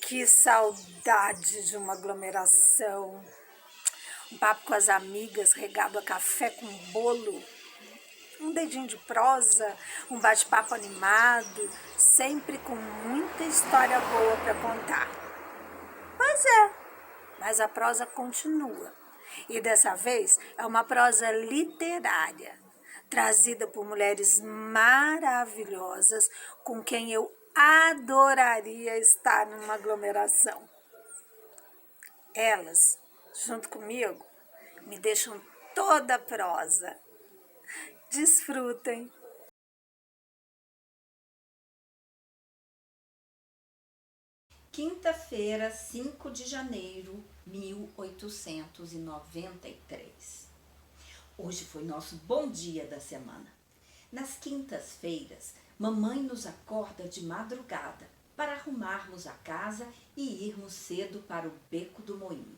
Que saudade de uma aglomeração, um papo com as amigas, regado a café com bolo, um dedinho de prosa, um bate-papo animado, sempre com muita história boa para contar. Pois é, mas a prosa continua. E dessa vez é uma prosa literária, trazida por mulheres maravilhosas com quem eu adoraria estar numa aglomeração. Elas, junto comigo, me deixam toda prosa. Desfrutem! Quinta-feira, 5 de janeiro, 1893. Hoje foi nosso bom dia da semana. Nas quintas-feiras, mamãe nos acorda de madrugada para arrumarmos a casa e irmos cedo para o beco do moinho.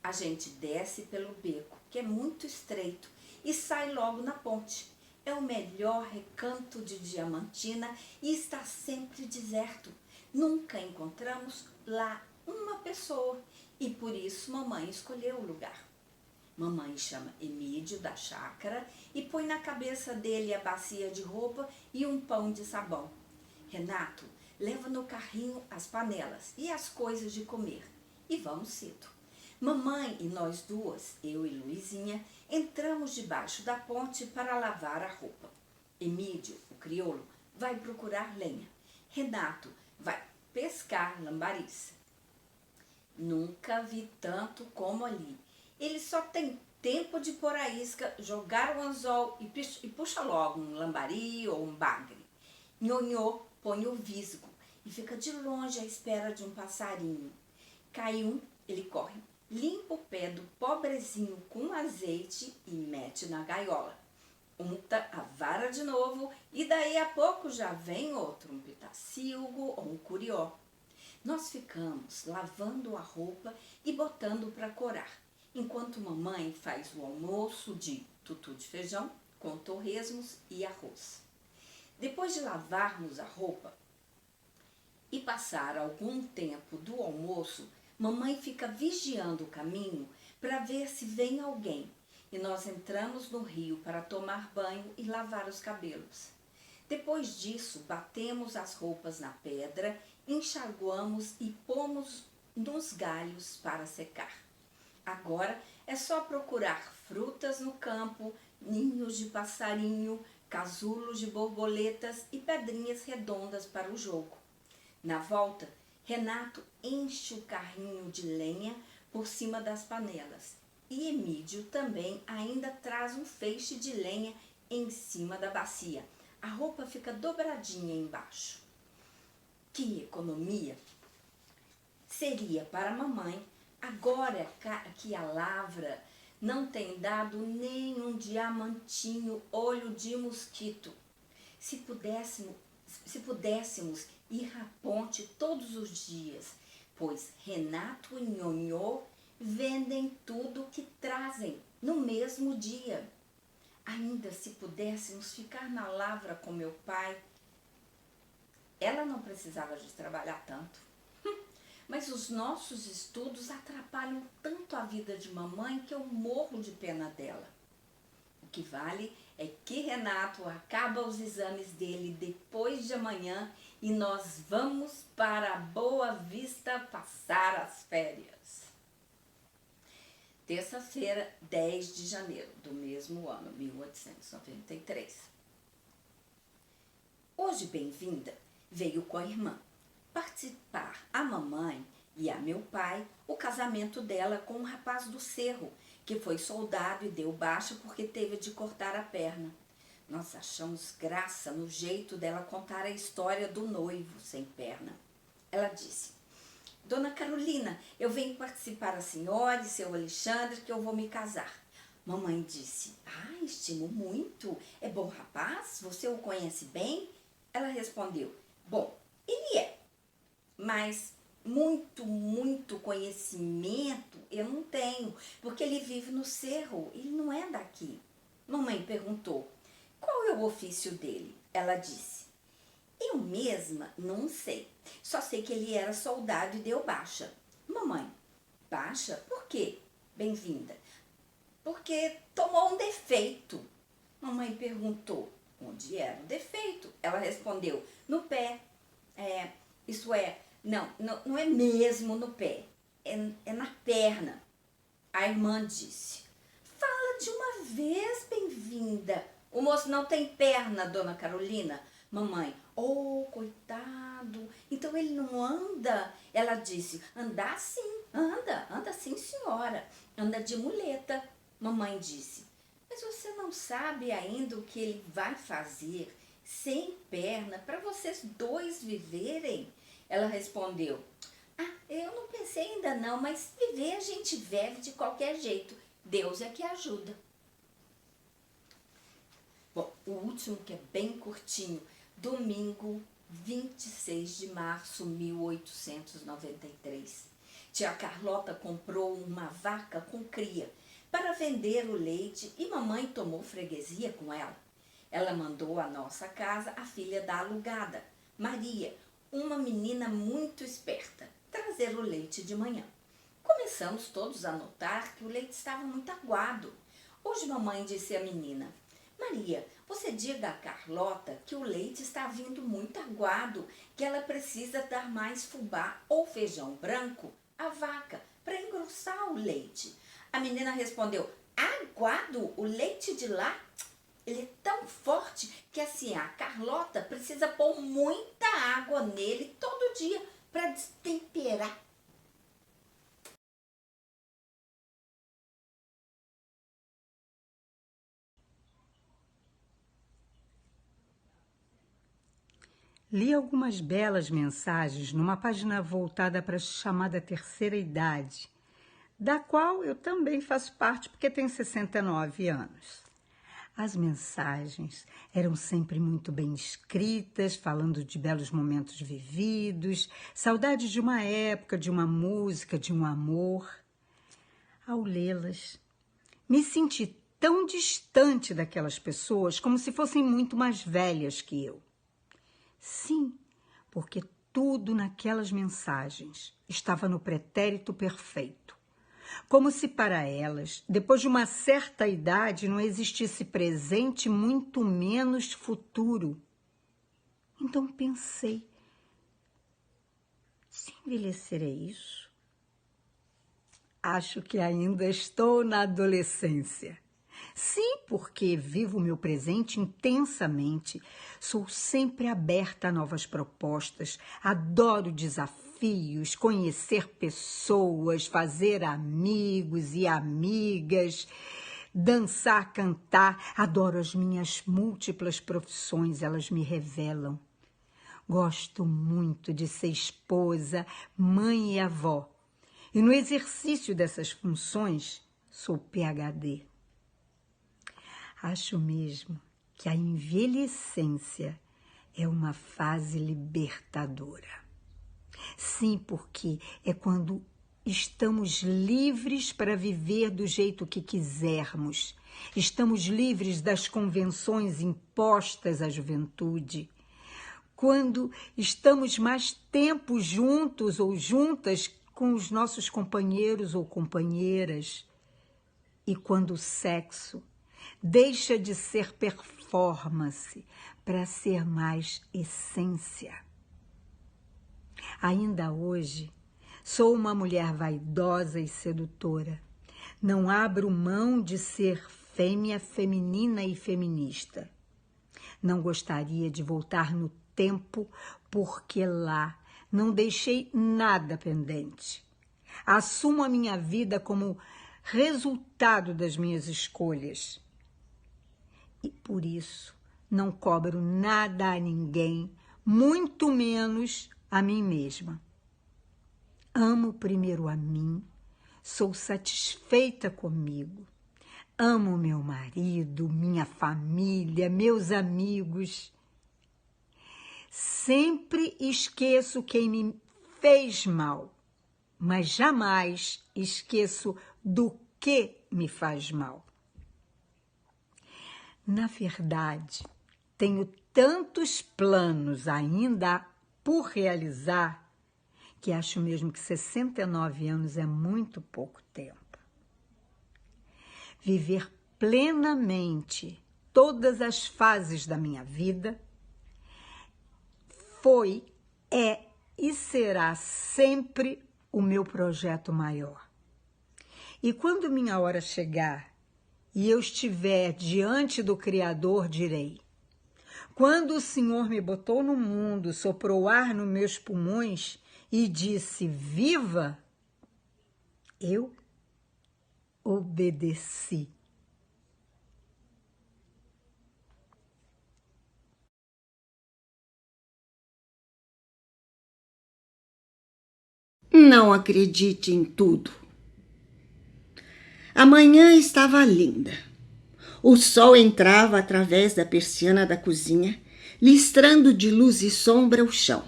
A gente desce pelo beco, que é muito estreito, e sai logo na ponte. É o melhor recanto de Diamantina e está sempre deserto. Nunca encontramos lá uma pessoa e por isso mamãe escolheu o lugar. Mamãe chama Emídio da chácara e põe na cabeça dele a bacia de roupa e um pão de sabão. Renato leva no carrinho as panelas e as coisas de comer e vamos cedo. Mamãe e nós duas, eu e Luizinha, entramos debaixo da ponte para lavar a roupa. Emídio, o crioulo, vai procurar lenha. Renato vai pescar lambariça. Nunca vi tanto como ali. Ele só tem tempo de pôr a isca, jogar o anzol e puxa logo um lambari ou um bagre. Nhonhô põe o visgo e fica de longe à espera de um passarinho. Cai um, ele corre, limpa o pé do pobrezinho com azeite e mete na gaiola. Unta a vara de novo e daí a pouco já vem outro, um pitacilgo ou um curió. Nós ficamos lavando a roupa e botando para corar, enquanto mamãe faz o almoço de tutu de feijão com torresmos e arroz. Depois de lavarmos a roupa e passar algum tempo do almoço, mamãe fica vigiando o caminho para ver se vem alguém. E nós entramos no rio para tomar banho e lavar os cabelos. Depois disso, batemos as roupas na pedra, enxaguamos e pomos nos galhos para secar. Agora é só procurar frutas no campo, ninhos de passarinho, casulos de borboletas e pedrinhas redondas para o jogo. Na volta, Renato enche o carrinho de lenha por cima das panelas. E Emídio também ainda traz um feixe de lenha em cima da bacia. A roupa fica dobradinha embaixo. Que economia seria para a mamãe agora que a lavra não tem dado nem um diamantinho olho de mosquito. Se pudéssemos ir à ponte todos os dias, pois Renato e Nhonhô vendem tudo que trazem no mesmo dia. Ainda se pudéssemos ficar na lavra com meu pai, ela não precisava de trabalhar tanto. Mas os nossos estudos atrapalham tanto a vida de mamãe que eu morro de pena dela. O que vale é que Renato acaba os exames dele depois de amanhã e nós vamos para a Boa Vista passar as férias. Terça-feira, 10 de janeiro do mesmo ano, 1893. Hoje, bem-vinda, veio com a irmã participar a mamãe e a meu pai o casamento dela com um rapaz do Cerro, que foi soldado e deu baixa porque teve de cortar a perna. Nós achamos graça no jeito dela contar a história do noivo sem perna. Ela disse: Dona Carolina, eu venho participar a senhora e seu Alexandre que eu vou me casar. Mamãe disse: estimo muito. É bom rapaz? Você o conhece bem? Ela respondeu: bom, ele é, mas muito conhecimento eu não tenho, porque ele vive no Cerro, ele não é daqui. Mamãe perguntou: qual é o ofício dele? Ela disse: Eu mesma não sei. Só sei que ele era soldado e deu baixa. Mamãe, baixa? Por quê? Bem-vinda. Porque tomou um defeito. Mamãe perguntou, onde era o defeito? Ela respondeu, no pé. Isso é, não é mesmo no pé, é na perna. A irmã disse, fala de uma vez, bem-vinda. O moço não tem perna, dona Carolina. Mamãe, oh, coitado, então ele não anda? Ela disse, andar sim, anda sim, senhora, anda de muleta. Mamãe disse, mas você não sabe ainda o que ele vai fazer sem perna para vocês dois viverem? Ela respondeu, eu não pensei ainda não, mas viver a gente vive de qualquer jeito, Deus é que ajuda. Bom, o último que é bem curtinho, domingo 26 de março de 1893. Tia Carlota comprou uma vaca com cria para vender o leite e mamãe tomou freguesia com ela. Ela mandou à nossa casa a filha da alugada, Maria, uma menina muito esperta, trazer o leite de manhã. Começamos todos a notar que o leite estava muito aguado. Hoje mamãe disse à menina, Maria, você diga a Carlota que o leite está vindo muito aguado, que ela precisa dar mais fubá ou feijão branco à vaca para engrossar o leite. A menina respondeu, aguado? O leite de lá? Ele é tão forte que assim a Carlota precisa pôr muita água nele todo dia para destemperar. Li algumas belas mensagens numa página voltada para a chamada terceira idade, da qual eu também faço parte porque tenho 69 anos. As mensagens eram sempre muito bem escritas, falando de belos momentos vividos, saudade de uma época, de uma música, de um amor. Ao lê-las, me senti tão distante daquelas pessoas como se fossem muito mais velhas que eu. Sim, porque tudo naquelas mensagens estava no pretérito perfeito. Como se para elas, depois de uma certa idade, não existisse presente, muito menos futuro. Então pensei, se envelhecer é isso? Acho que ainda estou na adolescência. Sim, porque vivo o meu presente intensamente. Sou sempre aberta a novas propostas. Adoro desafios, conhecer pessoas, fazer amigos e amigas, dançar, cantar. Adoro as minhas múltiplas profissões, elas me revelam. Gosto muito de ser esposa, mãe e avó. E no exercício dessas funções, sou PhD. Acho mesmo que a envelhecência é uma fase libertadora. Sim, porque é quando estamos livres para viver do jeito que quisermos. Estamos livres das convenções impostas à juventude. Quando estamos mais tempo juntos ou juntas com os nossos companheiros ou companheiras. E quando o sexo deixa de ser performance para ser mais essência. Ainda hoje, sou uma mulher vaidosa e sedutora. Não abro mão de ser fêmea, feminina e feminista. Não gostaria de voltar no tempo, porque lá não deixei nada pendente. Assumo a minha vida como resultado das minhas escolhas. E por isso não cobro nada a ninguém, muito menos a mim mesma. Amo primeiro a mim, sou satisfeita comigo. Amo meu marido, minha família, meus amigos. Sempre esqueço quem me fez mal, mas jamais esqueço do que me faz mal. Na verdade, tenho tantos planos ainda por realizar que acho mesmo que 69 anos é muito pouco tempo. Viver plenamente todas as fases da minha vida foi, é e será sempre o meu projeto maior. E quando minha hora chegar e eu estiver diante do Criador, direi: quando o Senhor me botou no mundo, soprou ar nos meus pulmões e disse: viva, eu obedeci. Não acredite em tudo. A manhã estava linda. O sol entrava através da persiana da cozinha, listrando de luz e sombra o chão.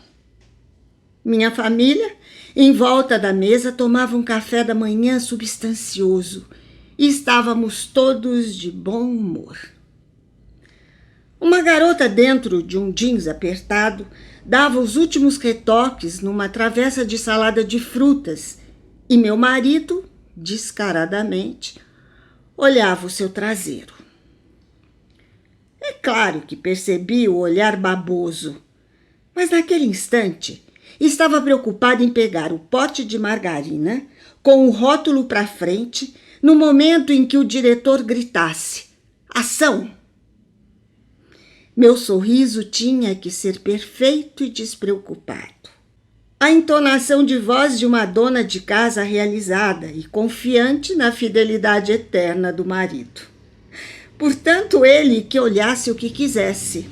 Minha família, em volta da mesa, tomava um café da manhã substancioso e estávamos todos de bom humor. Uma garota dentro de um jeans apertado dava os últimos retoques numa travessa de salada de frutas e meu marido, descaradamente, olhava o seu traseiro. É claro que percebi o olhar baboso, mas naquele instante estava preocupado em pegar o pote de margarina com o rótulo para frente no momento em que o diretor gritasse: ação! Meu sorriso tinha que ser perfeito e despreocupado. A entonação de voz de uma dona de casa realizada e confiante na fidelidade eterna do marido. Portanto, ele que olhasse o que quisesse.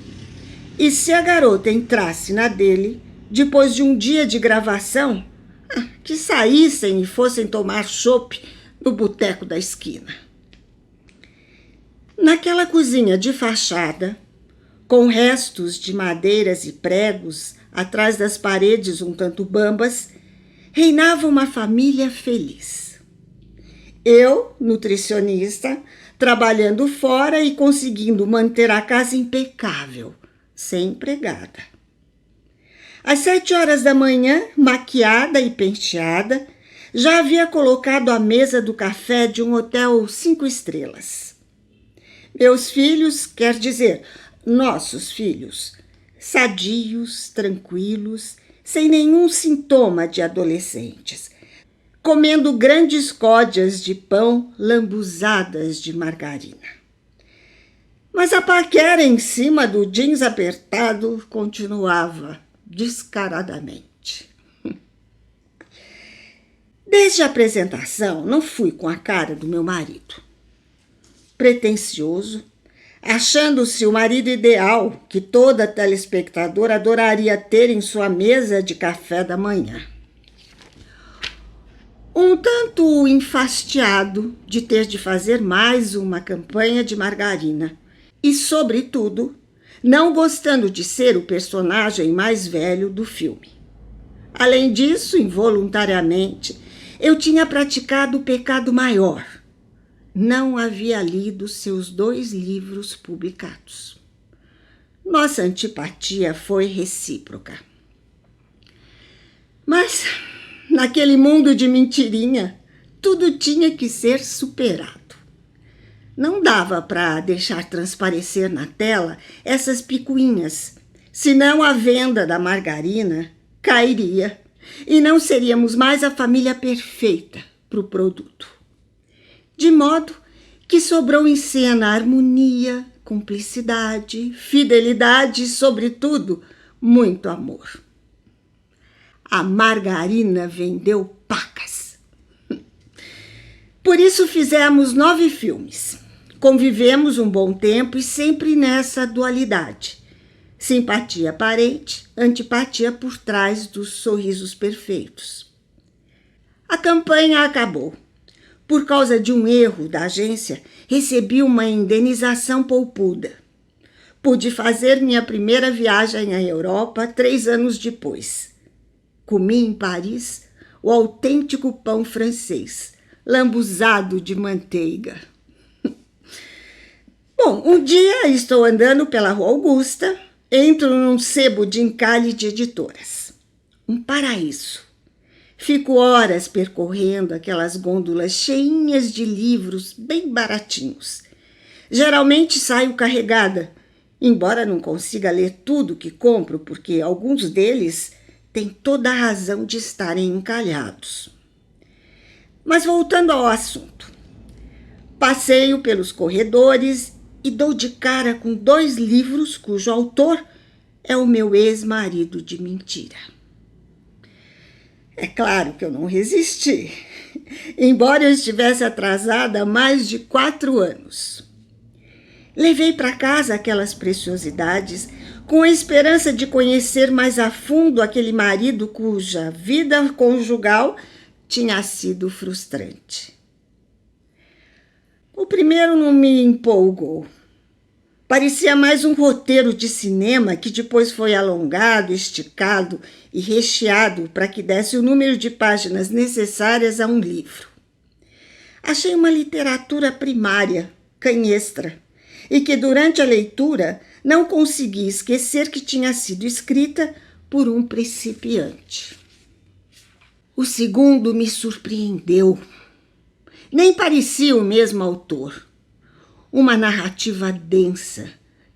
E se a garota entrasse na dele, depois de um dia de gravação, que saíssem e fossem tomar chopp no boteco da esquina. Naquela cozinha de fachada, com restos de madeiras e pregos atrás das paredes um tanto bambas, reinava uma família feliz. Eu, nutricionista, trabalhando fora e conseguindo manter a casa impecável, sem empregada. Às 7 horas da manhã, maquiada e penteada, já havia colocado a mesa do café de um hotel 5 estrelas. Meus filhos, quer dizer, nossos filhos, sadios, tranquilos, sem nenhum sintoma de adolescentes, comendo grandes códias de pão lambuzadas de margarina. Mas a paquera em cima do jeans apertado continuava descaradamente. Desde a apresentação, não fui com a cara do meu marido. Pretensioso, achando-se o marido ideal que toda telespectadora adoraria ter em sua mesa de café da manhã. Um tanto enfastiado de ter de fazer mais uma campanha de margarina e, sobretudo, não gostando de ser o personagem mais velho do filme. Além disso, involuntariamente, eu tinha praticado o pecado maior. Não havia lido seus 2 livros publicados. Nossa antipatia foi recíproca. Mas, naquele mundo de mentirinha, tudo tinha que ser superado. Não dava para deixar transparecer na tela essas picuinhas, senão a venda da margarina cairia e não seríamos mais a família perfeita para o produto. De modo que sobrou em cena harmonia, cumplicidade, fidelidade e, sobretudo, muito amor. A margarina vendeu pacas. Por isso fizemos 9 filmes. Convivemos um bom tempo e sempre nessa dualidade. Simpatia aparente, antipatia por trás dos sorrisos perfeitos. A campanha acabou. Por causa de um erro da agência, recebi uma indenização poupuda. Pude fazer minha primeira viagem à Europa 3 anos depois. Comi em Paris o autêntico pão francês, lambuzado de manteiga. Bom, um dia estou andando pela Rua Augusta Entro num sebo de encalhe de editoras. Um paraíso. Fico horas percorrendo aquelas gôndolas cheinhas de livros bem baratinhos. Geralmente saio carregada, embora não consiga ler tudo que compro, porque alguns deles têm toda a razão de estarem encalhados. Mas voltando ao assunto. Passeio pelos corredores e dou de cara com 2 livros cujo autor é o meu ex-marido de mentira. É claro que eu não resisti, embora eu estivesse atrasada há mais de 4 anos. Levei para casa aquelas preciosidades com a esperança de conhecer mais a fundo aquele marido cuja vida conjugal tinha sido frustrante. O primeiro não me empolgou. Parecia mais um roteiro de cinema que depois foi alongado, esticado e recheado para que desse o número de páginas necessárias a um livro. Achei uma literatura primária, canhestra, e que durante a leitura não consegui esquecer que tinha sido escrita por um principiante. O segundo me surpreendeu. Nem parecia o mesmo autor. Uma narrativa densa,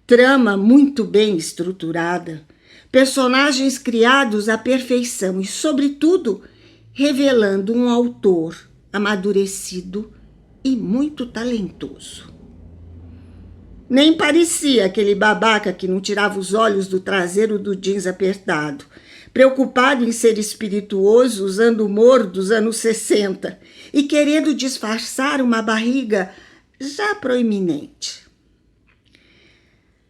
trama muito bem estruturada, personagens criados à perfeição e, sobretudo, revelando um autor amadurecido e muito talentoso. Nem parecia aquele babaca que não tirava os olhos do traseiro do jeans apertado, preocupado em ser espirituoso usando o humor dos anos 60 e querendo disfarçar uma barriga já proeminente.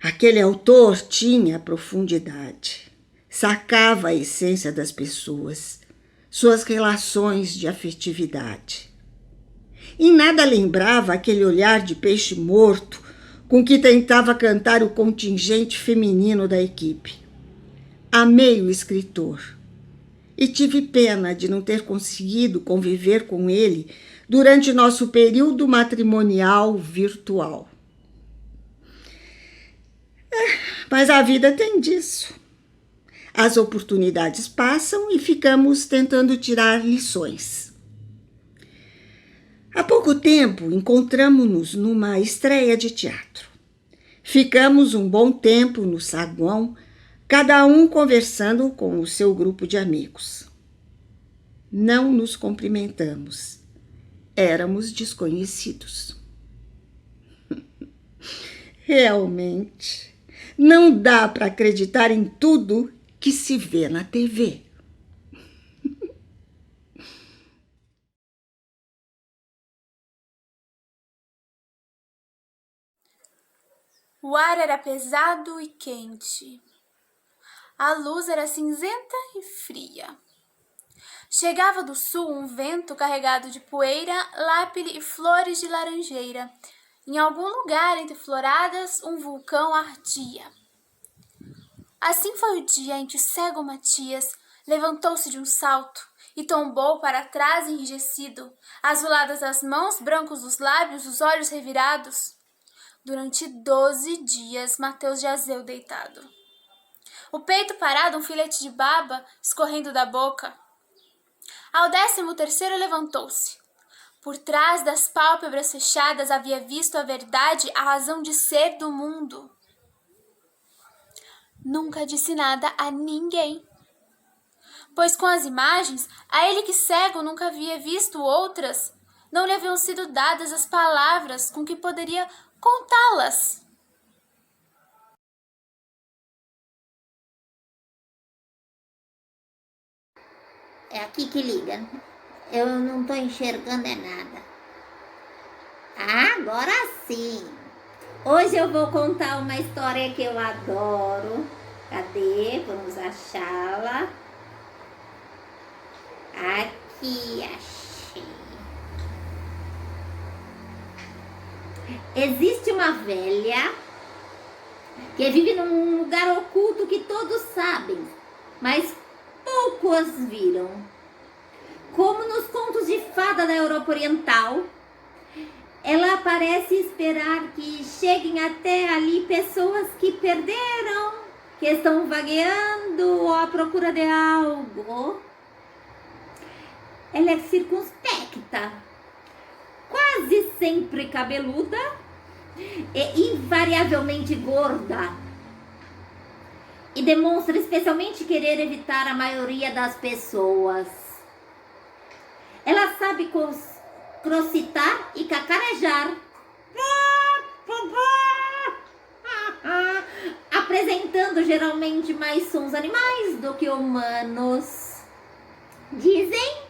Aquele autor tinha profundidade, sacava a essência das pessoas, suas relações de afetividade. Em nada lembrava aquele olhar de peixe morto com que tentava cantar o contingente feminino da equipe. Amei o escritor e tive pena de não ter conseguido conviver com ele durante nosso período matrimonial virtual. Mas a vida tem disso. As oportunidades passam e ficamos tentando tirar lições. Há pouco tempo encontramo-nos numa estreia de teatro. Ficamos um bom tempo no saguão, cada um conversando com o seu grupo de amigos. Não nos cumprimentamos. Éramos desconhecidos. Realmente, não dá para acreditar em tudo que se vê na TV. O ar era pesado e quente. A luz era cinzenta e fria. Chegava do sul um vento carregado de poeira, lápide e flores de laranjeira. Em algum lugar entre floradas, um vulcão ardia. Assim foi o dia em que o cego Matias levantou-se de um salto e tombou para trás enrijecido, azuladas as mãos, brancos os lábios, os olhos revirados. Durante 12 dias, Mateus jazeu deitado. O peito parado, um filete de baba escorrendo da boca. Ao 13º levantou-se. Por trás das pálpebras fechadas havia visto a verdade, a razão de ser do mundo. Nunca disse nada a ninguém. Pois com as imagens, a ele que cego nunca havia visto outras, não lhe haviam sido dadas as palavras com que poderia contá-las. É aqui que liga. Eu não tô enxergando é nada. Ah, agora sim. Hoje eu vou contar uma história que eu adoro. Cadê? Vamos achá-la. Aqui, achei. Existe uma velha que vive num lugar oculto que todos sabem, mas poucos viram. Como nos contos de fada da Europa Oriental, ela parece esperar que cheguem até ali pessoas que perderam, que estão vagueando à procura de algo. Ela é circunspecta, quase sempre cabeluda e invariavelmente gorda. E demonstra especialmente querer evitar a maioria das pessoas. Ela sabe crocitar e cacarejar, apresentando geralmente mais sons animais do que humanos. Dizem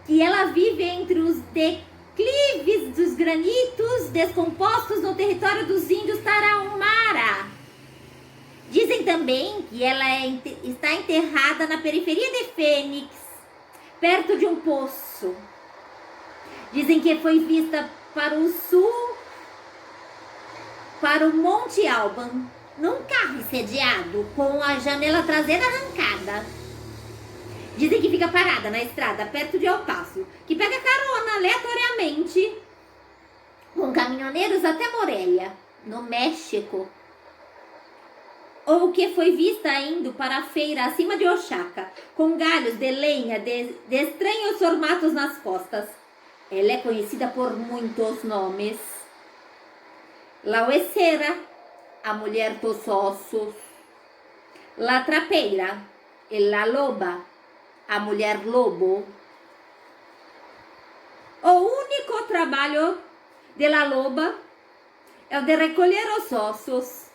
que ela vive entre os declives dos granitos descompostos no território dos índios Tarahumara. Dizem também que ela está enterrada na periferia de Fênix, perto de um poço. Dizem que foi vista para o sul, para o Monte Alban, num carro sediado com a janela traseira arrancada. Dizem que fica parada na estrada perto de El Paso, que pega carona aleatoriamente com caminhoneiros até Morelia, no México. Ou que foi vista indo para a feira acima de Oaxaca, com galhos de lenha de estranhos formatos nas costas. Ela é conhecida por muitos nomes. La Huesera, a mulher dos ossos. La Trapeira e La Loba, a mulher lobo. O único trabalho de La Loba é o de recolher os ossos.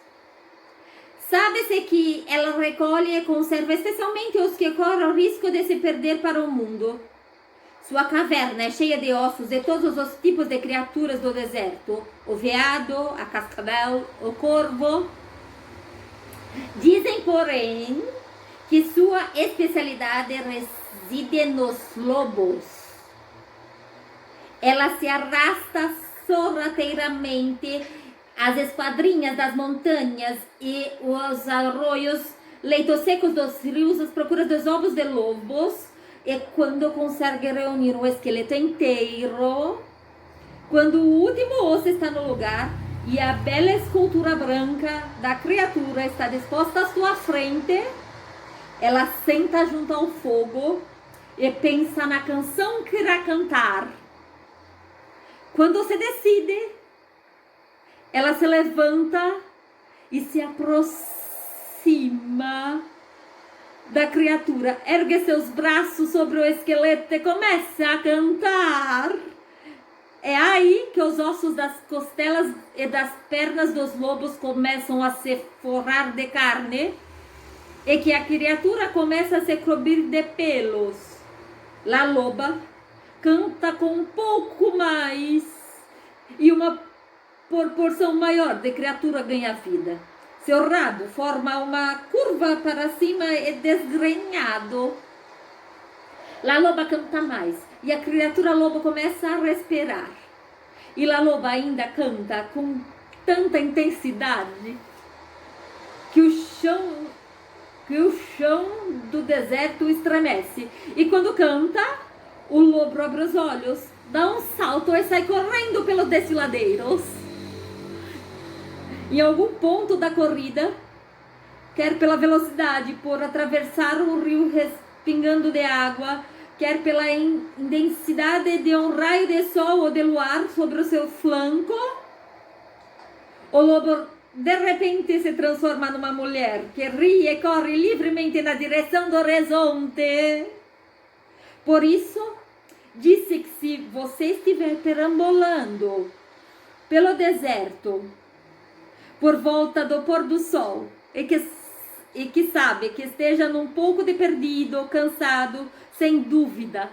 Sabe-se que ela recolhe e conserva especialmente os que correm o risco de se perder para o mundo. Sua caverna é cheia de ossos de todos os tipos de criaturas do deserto. O veado, a cascavel, o corvo. Dizem, porém, que sua especialidade reside nos lobos. Ela se arrasta sorrateiramente as esquadrinhas das montanhas e os arroios, leitos secos dos rios, às procuras dos ovos de lobos, e quando consegue reunir um esqueleto inteiro, quando o último osso está no lugar e a bela escultura branca da criatura está disposta à sua frente, ela senta junto ao fogo e pensa na canção que irá cantar. Quando se decide, ela se levanta e se aproxima da criatura, ergue seus braços sobre o esqueleto e começa a cantar. É aí que os ossos das costelas e das pernas dos lobos começam a se forrar de carne e que a criatura começa a se cobrir de pelos. La Loba canta com um pouco mais e uma proporção maior de criatura ganha vida. Seu rabo forma uma curva para cima e desgrenhado. La Loba canta mais e a criatura lobo começa a respirar. E La Loba ainda canta com tanta intensidade que o chão do deserto estremece. E quando canta, o lobo abre os olhos, dá um salto e sai correndo pelos desfiladeiros. Em algum ponto da corrida, quer pela velocidade por atravessar o rio respingando de água, quer pela intensidade de um raio de sol ou de luar sobre o seu flanco, o lobo de repente se transforma numa mulher que ri e corre livremente na direção do horizonte. Por isso, disse que se você estiver perambulando pelo deserto, por volta do pôr do sol, e que sabe que esteja num pouco de perdido, cansado, sem dúvida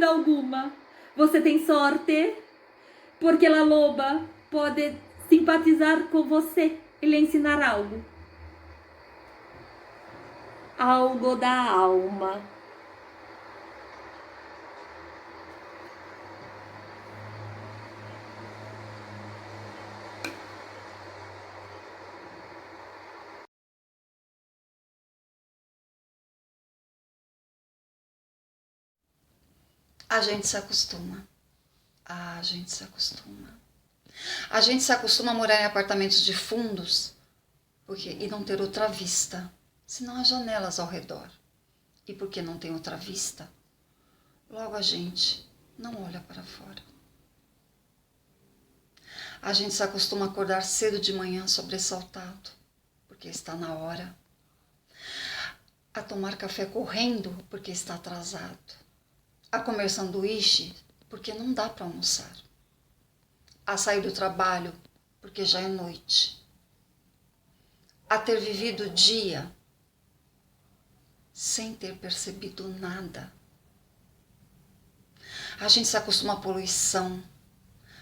alguma, você tem sorte, porque La Loba pode simpatizar com você e lhe ensinar algo da alma. A gente se acostuma. A gente se acostuma. A gente se acostuma a morar em apartamentos de fundos, e não ter outra vista, senão as janelas ao redor. E porque não tem outra vista, logo a gente não olha para fora. A gente se acostuma a acordar cedo de manhã sobressaltado, porque está na hora. A tomar café correndo, porque está atrasado. A comer sanduíche, porque não dá para almoçar. A sair do trabalho, porque já é noite. A ter vivido o dia sem ter percebido nada. A gente se acostuma à poluição,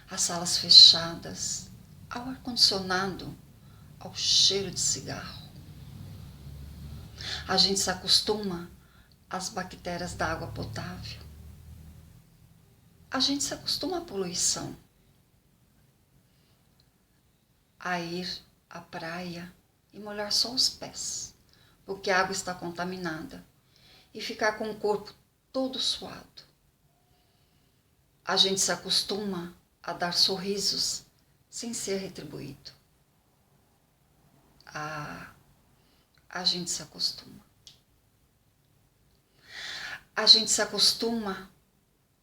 às salas fechadas, ao ar-condicionado, ao cheiro de cigarro. A gente se acostuma às bactérias da água potável. A gente se acostuma à poluição, a ir à praia e molhar só os pés, porque a água está contaminada, e ficar com o corpo todo suado. A gente se acostuma a dar sorrisos sem ser retribuído. A gente se acostuma. A gente se acostuma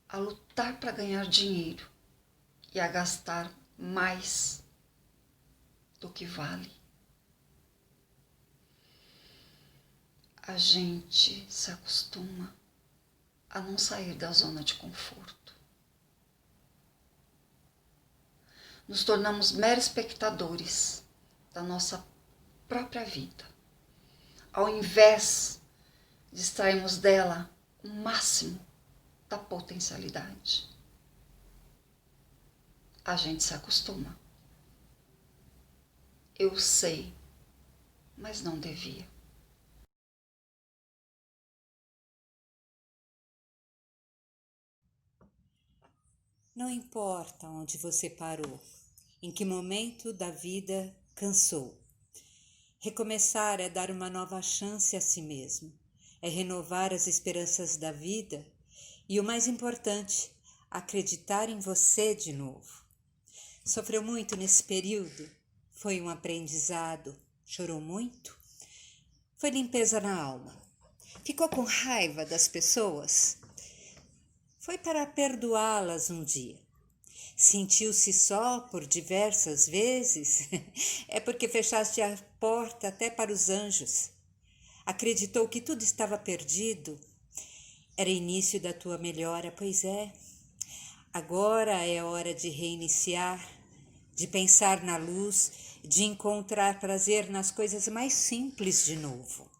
a lutar para ganhar dinheiro e a gastar mais do que vale. A gente se acostuma a não sair da zona de conforto. Nos tornamos meros espectadores da nossa própria vida, ao invés de extrairmos dela o máximo da potencialidade. A gente se acostuma. Eu sei, mas não devia. Não importa onde você parou, em que momento da vida cansou. Recomeçar é dar uma nova chance a si mesmo, é renovar as esperanças da vida e, o mais importante, acreditar em você de novo. Sofreu muito nesse período? Foi um aprendizado? Chorou muito? Foi limpeza na alma? Ficou com raiva das pessoas? Foi para perdoá-las um dia. Sentiu-se só por diversas vezes? É porque fechaste a porta até para os anjos. Acreditou que tudo estava perdido? Era início da tua melhora, pois é. Agora é hora de reiniciar, de pensar na luz, de encontrar prazer nas coisas mais simples de novo.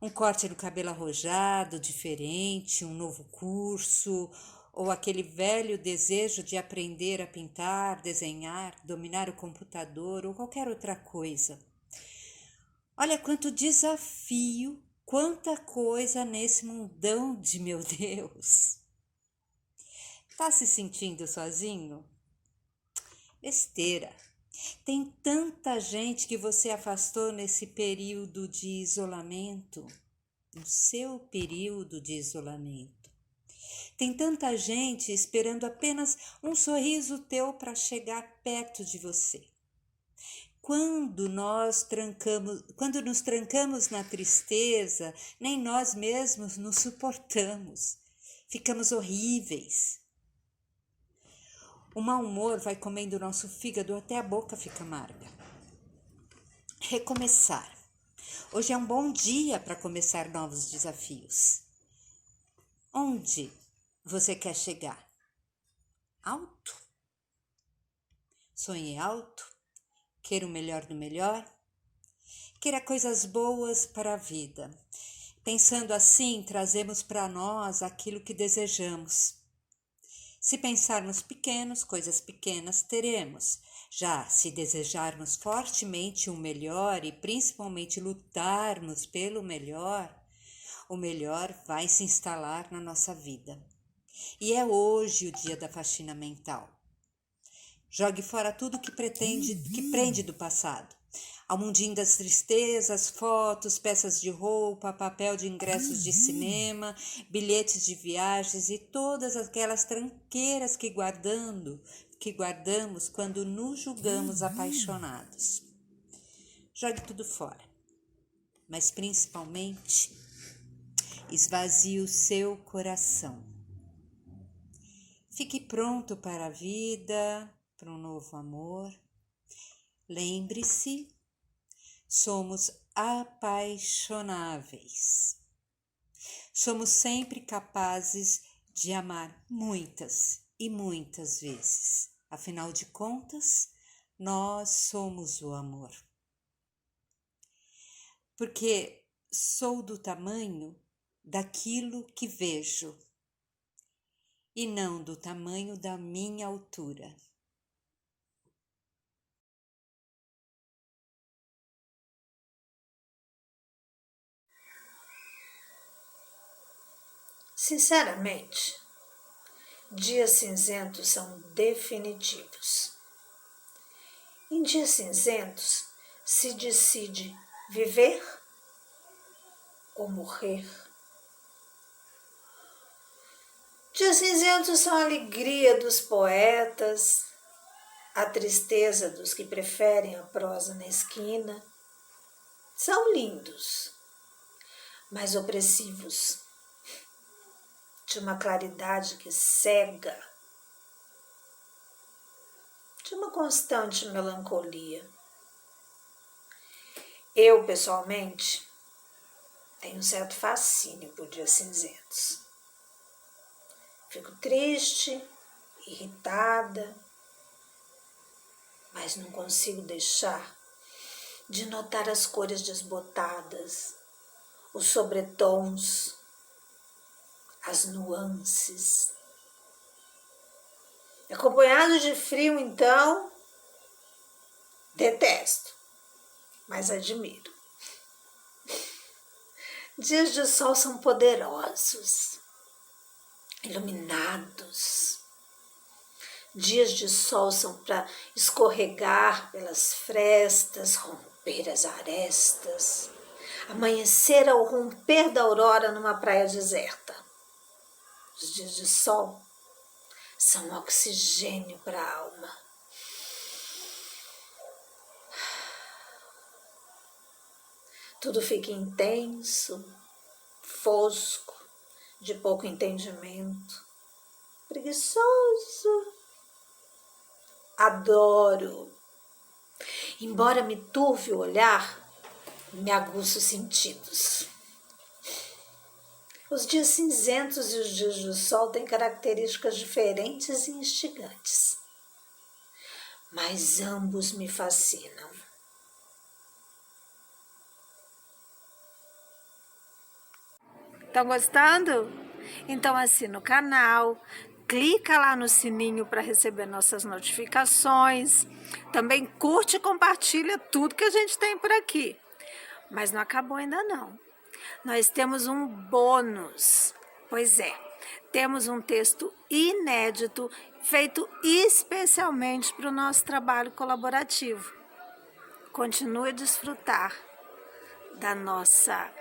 Um corte no cabelo arrojado, diferente, um novo curso, ou aquele velho desejo de aprender a pintar, desenhar, dominar o computador ou qualquer outra coisa. Olha quanto desafio, quanta coisa nesse mundão de meu Deus. Tá se sentindo sozinho? Besteira. Tem tanta gente que você afastou nesse período de isolamento, no seu período de isolamento. Tem tanta gente esperando apenas um sorriso teu para chegar perto de você. Quando nos trancamos na tristeza, nem nós mesmos nos suportamos. Ficamos horríveis. O mau humor vai comendo o nosso fígado até a boca fica amarga. Recomeçar. Hoje é um bom dia para começar novos desafios. Onde você quer chegar? Alto? Sonhe alto? Queira o melhor do melhor? Queira coisas boas para a vida. Pensando assim, trazemos para nós aquilo que desejamos. Se pensarmos pequenos, coisas pequenas teremos. Já se desejarmos fortemente o melhor e principalmente lutarmos pelo melhor, o melhor vai se instalar na nossa vida. E é hoje o dia da faxina mental. Jogue fora tudo que prende do passado. Ao mundinho das tristezas, fotos, peças de roupa, papel de ingressos de cinema, bilhetes de viagens e todas aquelas tranqueiras que guardamos quando nos julgamos apaixonados. jogue tudo fora. Mas principalmente, esvazie o seu coração. Fique pronto para a vida, para um novo amor. Lembre-se, somos apaixonáveis. Somos sempre capazes de amar muitas e muitas vezes. Afinal de contas, nós somos o amor. Porque sou do tamanho daquilo que vejo e não do tamanho da minha altura. Sinceramente, dias cinzentos são definitivos. Em dias cinzentos se decide viver ou morrer. Dias cinzentos são a alegria dos poetas, a tristeza dos que preferem a prosa na esquina. São lindos, mas opressivos, de uma claridade que cega, de uma constante melancolia. Eu, pessoalmente, tenho um certo fascínio por dias cinzentos. Fico triste, irritada, mas não consigo deixar de notar as cores desbotadas, os sobretons, as nuances. Acompanhado de frio, então, detesto, mas admiro. Dias de sol são poderosos, iluminados. Dias de sol são para escorregar pelas frestas, romper as arestas, amanhecer ao romper da aurora numa praia deserta. Os dias de sol são oxigênio para a alma. Tudo fica intenso, fosco, de pouco entendimento, preguiçoso. Adoro. Embora me turve o olhar, me aguço os sentidos. Os dias cinzentos e os dias de sol têm características diferentes e instigantes, mas ambos me fascinam. Estão gostando? Então assina o canal, clica lá no sininho para receber nossas notificações. Também curte e compartilha tudo que a gente tem por aqui. Mas não acabou ainda não. Nós temos um bônus. Pois é, temos um texto inédito feito especialmente para o nosso trabalho colaborativo. Continue a desfrutar da nossa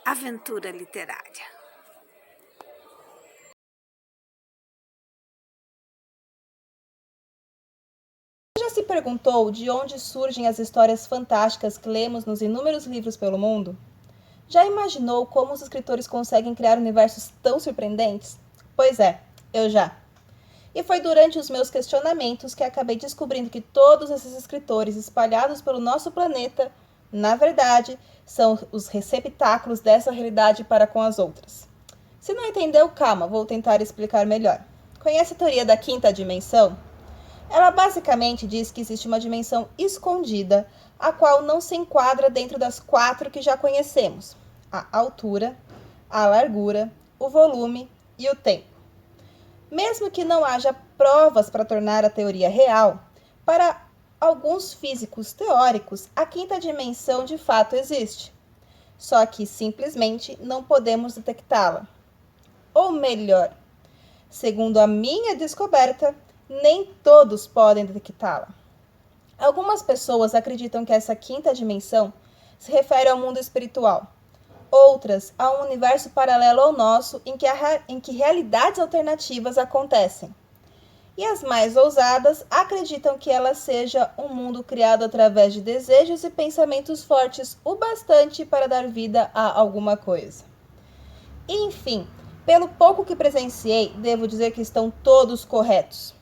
aventura literária. Já se perguntou de onde surgem as histórias fantásticas que lemos nos inúmeros livros pelo mundo? Já imaginou como os escritores conseguem criar universos tão surpreendentes? Pois é, eu já. E foi durante os meus questionamentos que acabei descobrindo que todos esses escritores espalhados pelo nosso planeta, na verdade, são os receptáculos dessa realidade para com as outras. Se não entendeu, calma, vou tentar explicar melhor. Conhece a teoria da quinta dimensão? Ela basicamente diz que existe uma dimensão escondida, a qual não se enquadra dentro das 4 que já conhecemos: a altura, a largura, o volume e o tempo. Mesmo que não haja provas para tornar a teoria real, para alguns físicos teóricos, a quinta dimensão de fato existe. Só que simplesmente não podemos detectá-la. Ou melhor, segundo a minha descoberta, nem todos podem detectá-la. Algumas pessoas acreditam que essa quinta dimensão se refere ao mundo espiritual. Outras, a um universo paralelo ao nosso, em que realidades alternativas acontecem. E as mais ousadas acreditam que ela seja um mundo criado através de desejos e pensamentos fortes o bastante para dar vida a alguma coisa. Enfim, pelo pouco que presenciei, devo dizer que estão todos corretos.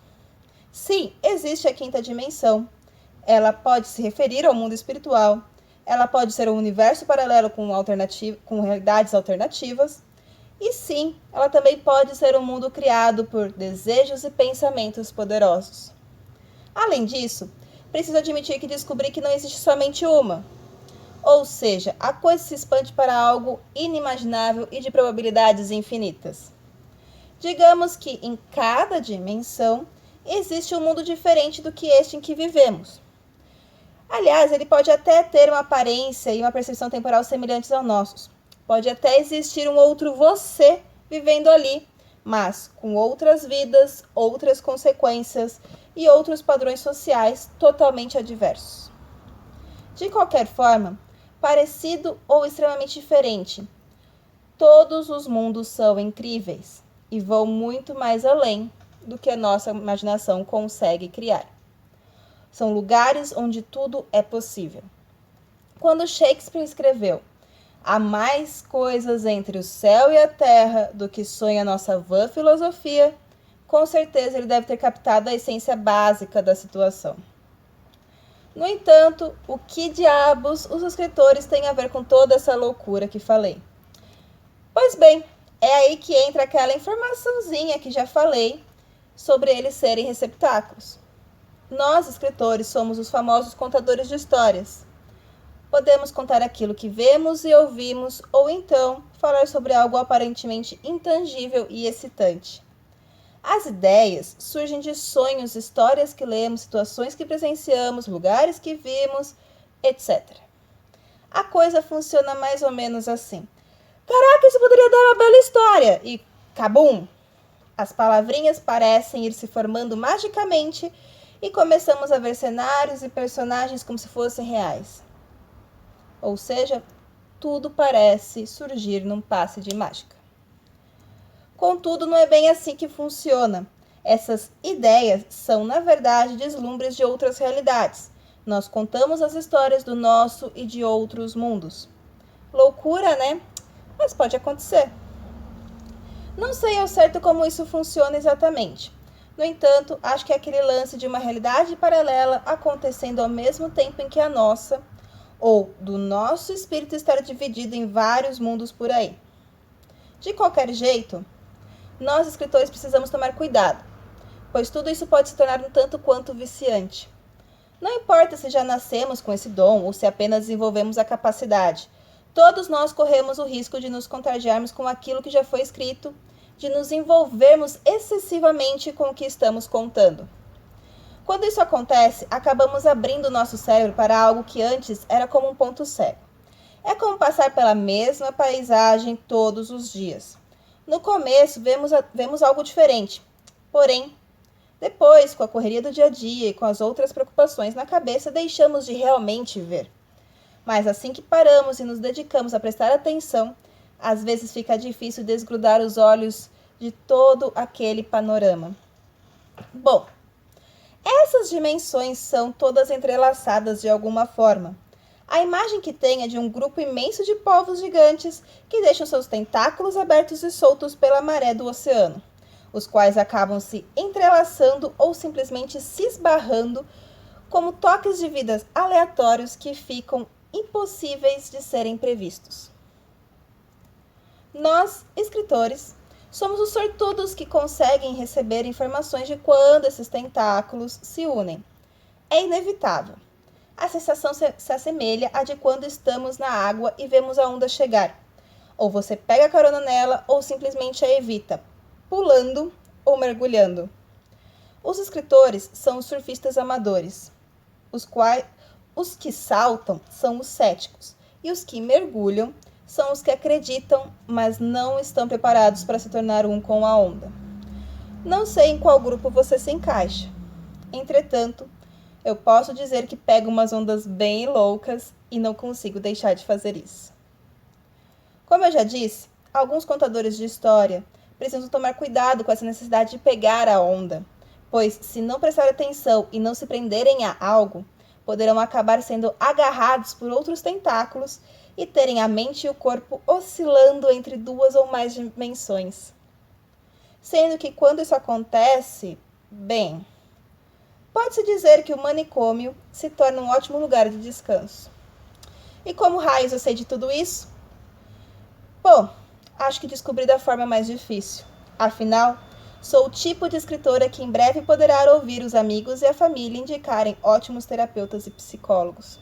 Sim, existe a quinta dimensão. Ela pode se referir ao mundo espiritual. Ela pode ser um universo paralelo com realidades alternativas. E sim, ela também pode ser um mundo criado por desejos e pensamentos poderosos. Além disso, preciso admitir que descobri que não existe somente uma. Ou seja, a coisa se expande para algo inimaginável e de probabilidades infinitas. Digamos que em cada dimensão existe um mundo diferente do que este em que vivemos. Aliás, ele pode até ter uma aparência e uma percepção temporal semelhantes aos nossos. Pode até existir um outro você vivendo ali, mas com outras vidas, outras consequências e outros padrões sociais totalmente adversos. De qualquer forma, parecido ou extremamente diferente, todos os mundos são incríveis e vão muito mais além do que a nossa imaginação consegue criar. São lugares onde tudo é possível. Quando Shakespeare escreveu "Há mais coisas entre o céu e a terra do que sonha a nossa vã filosofia", com certeza ele deve ter captado a essência básica da situação. No entanto, o que diabos os escritores têm a ver com toda essa loucura que falei? Pois bem, é aí que entra aquela informaçãozinha que já falei sobre eles serem receptáculos. Nós, escritores, somos os famosos contadores de histórias. Podemos contar aquilo que vemos e ouvimos, ou então falar sobre algo aparentemente intangível e excitante. As ideias surgem de sonhos, histórias que lemos, situações que presenciamos, lugares que vimos, etc. A coisa funciona mais ou menos assim. Caraca, isso poderia dar uma bela história! E cabum! As palavrinhas parecem ir se formando magicamente e começamos a ver cenários e personagens como se fossem reais. Ou seja, tudo parece surgir num passe de mágica. Contudo, não é bem assim que funciona. Essas ideias são, na verdade, deslumbres de outras realidades. Nós contamos as histórias do nosso e de outros mundos. Loucura, né? Mas pode acontecer. Não sei ao certo como isso funciona exatamente. No entanto, acho que é aquele lance de uma realidade paralela acontecendo ao mesmo tempo em que a nossa, ou do nosso espírito estar dividido em vários mundos por aí. De qualquer jeito, nós escritores precisamos tomar cuidado, pois tudo isso pode se tornar um tanto quanto viciante. Não importa se já nascemos com esse dom ou se apenas desenvolvemos a capacidade, todos nós corremos o risco de nos contagiarmos com aquilo que já foi escrito, de nos envolvermos excessivamente com o que estamos contando. Quando isso acontece, acabamos abrindo nosso cérebro para algo que antes era como um ponto cego. É como passar pela mesma paisagem todos os dias. No começo, vemos algo diferente. Porém, depois, com a correria do dia a dia e com as outras preocupações na cabeça, deixamos de realmente ver. Mas assim que paramos e nos dedicamos a prestar atenção, às vezes fica difícil desgrudar os olhos de todo aquele panorama. Bom, essas dimensões são todas entrelaçadas de alguma forma. A imagem que tem é de um grupo imenso de povos gigantes que deixam seus tentáculos abertos e soltos pela maré do oceano, os quais acabam se entrelaçando ou simplesmente se esbarrando como toques de vidas aleatórios que ficam impossíveis de serem previstos. Nós, escritores, somos os sortudos que conseguem receber informações de quando esses tentáculos se unem. É inevitável. A sensação se assemelha à de quando estamos na água e vemos a onda chegar. Ou você pega carona nela ou simplesmente a evita, pulando ou mergulhando. Os escritores são os surfistas amadores, os que saltam são os céticos e os que mergulham são os que acreditam, mas não estão preparados para se tornar um com a onda. Não sei em qual grupo você se encaixa. Entretanto, eu posso dizer que pego umas ondas bem loucas e não consigo deixar de fazer isso. Como eu já disse, alguns contadores de história precisam tomar cuidado com essa necessidade de pegar a onda, pois, se não prestar atenção e não se prenderem a algo, poderão acabar sendo agarrados por outros tentáculos e terem a mente e o corpo oscilando entre 2 ou mais dimensões. Sendo que quando isso acontece, bem, pode-se dizer que o manicômio se torna um ótimo lugar de descanso. E como raios eu sei de tudo isso? Bom, acho que descobri da forma mais difícil. Afinal, sou o tipo de escritora que em breve poderá ouvir os amigos e a família indicarem ótimos terapeutas e psicólogos.